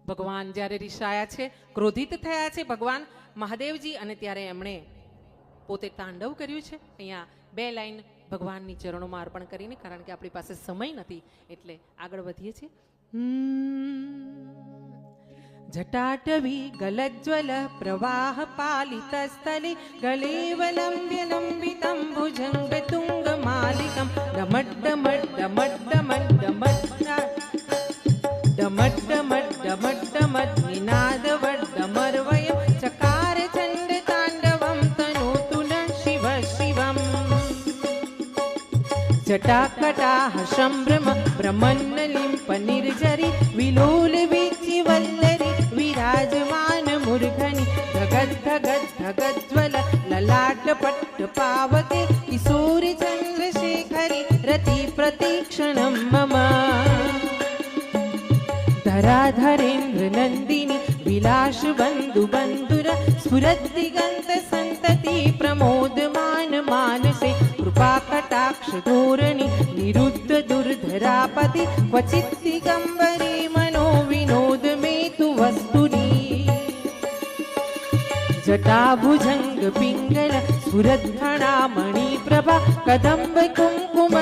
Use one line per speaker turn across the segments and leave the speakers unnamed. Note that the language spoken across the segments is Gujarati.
ભગવાન જ્યારે રિસાયા છે, ક્રોધિત થયા છે ભગવાન મહાદેવજી, અને ત્યારે એમણે પોતે તાંડવ કર્યું છે. અહીંયા 2 લાઈન ભગવાનની ચરણોમાં અર્પણ કરીને, કારણ કે આપણી પાસે સમય નથી એટલે આગળ વધીએ છીએ. જટાટવી ગલજ્વલ પ્રવાહ પાલિત સ્થલે ગલેવલંબ્ય લંબિતમ ભુજંગ તુંગ માલિકમ ડમટ ડમટ ડમટ ડમટ ડમટ ડમટ ડમટ ડમટ નિનાદ વડમરવય ચકાર ચંડ તાંડવમ તનોતુ ન શિવ શિવમ. જટાકટાહ સંભ્રમ બ્રહ્મન્નલિંપ નિર્જરી વિલોલ વિચિ વલ્લરી વિરાજમાન મૂર્ધની ધગત ધગત ધગજ્વલ લલાટ પટ્ટ પાવતે કિશોરી ચંદ્રશેખરી રતિ પ્રતીક્ષણમ મમ. ધરાધરેન્દ્ર નંદિની વિલાસ બંધુ બંધુર સ્ફુરદ દિગંત સંતતિ પ્રમોદમાન માનસે કૃપા કટાક્ષ ધોરણી નિરુદ્ધ દુર્ધરાપતિ ક્વચિત દિગંબરી મનો વિનોદ મેતુ વસ્તુની. જટાભુજંગ પિંગલ સ્ફુરદ્ધણા મણિપ્રભા કદંબ કુંકુમ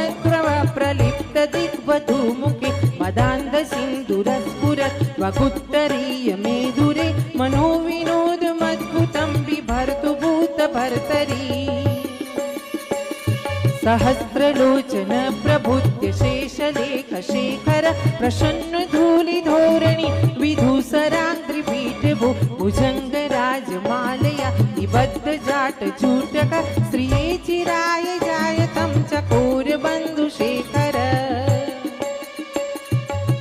પ્રલિપ્ત દિગ્વધુ મુખે મદાંધ સિંધુર સ્ફુરત વગુત્તરીય મેધુરે મનો વિનોદ મદ્ભુતમ બિભર્તુ ભૂત ભર્તરી. સહસ્રલોચન પ્રભુત્ય શેષલેખ શેખર પ્રસન્ન ધૂલિ ધોરણી વિધુસરાંગ્રિપીઠ ભુજંગ રાજમાલયા નિબદ્ધ જાટ ચૂટક શ્રીએ ચિરાય જાયતમ ચકોર બંધુ શેખર.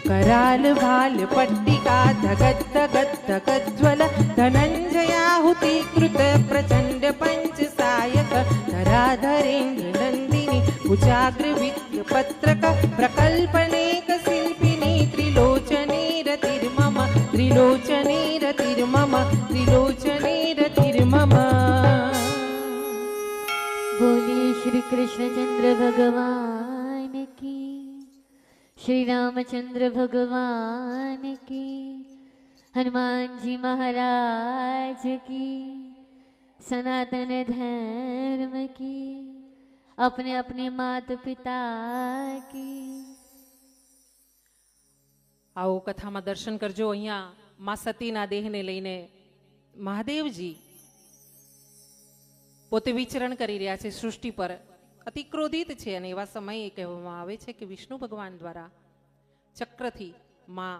कराल भाल पट्टिका धगत धगत धगज्वल धनंजयाहुति कृत प्रचंड पंच सायक धराधरेन्द्र नंदिनी कुचाग्र विद्य पत्रक प्रकल्पनेक शिल्पिनी त्रिलोचने रतिर्मम त्रिलोचने रतिर्मम त्रिलोचने रतिर्मम.
बोलिए श्री कृष्णचंद्र भगवान की, श्री रामचंद्र भगवान की, हनुमान जी महाराज की, सनातन धर्म की, अपने अपने माता पिता की.
આવો કથામાં દર્શન કરજો. અહીંયા માં સતીના દેહને લઈને મહાદેવજી પોતે વિચરણ કરી રહ્યા છે સૃષ્ટિ પર, અતિ ક્રોધિત છે. અને એવા સમયે કહેવામાં આવે છે કે વિષ્ણુ ભગવાન દ્વારા ચક્રથી માં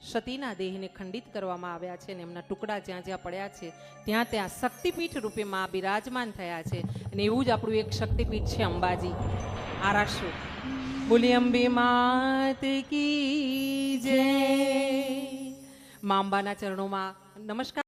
સતીના દેહને ખંડિત કરવામાં આવ્યા છે, અને એમના ટુકડા જ્યાં જ્યાં પડ્યા છે ત્યાં ત્યાં શક્તિપીઠ રૂપે માં બિરાજમાન થયા છે. અને એવું જ આપણું એક શક્તિપીઠ છે અંબાજી આરાસુ. બોલી અંબે માત કી જય. માં અંબાના ચરણોમાં નમસ્કાર.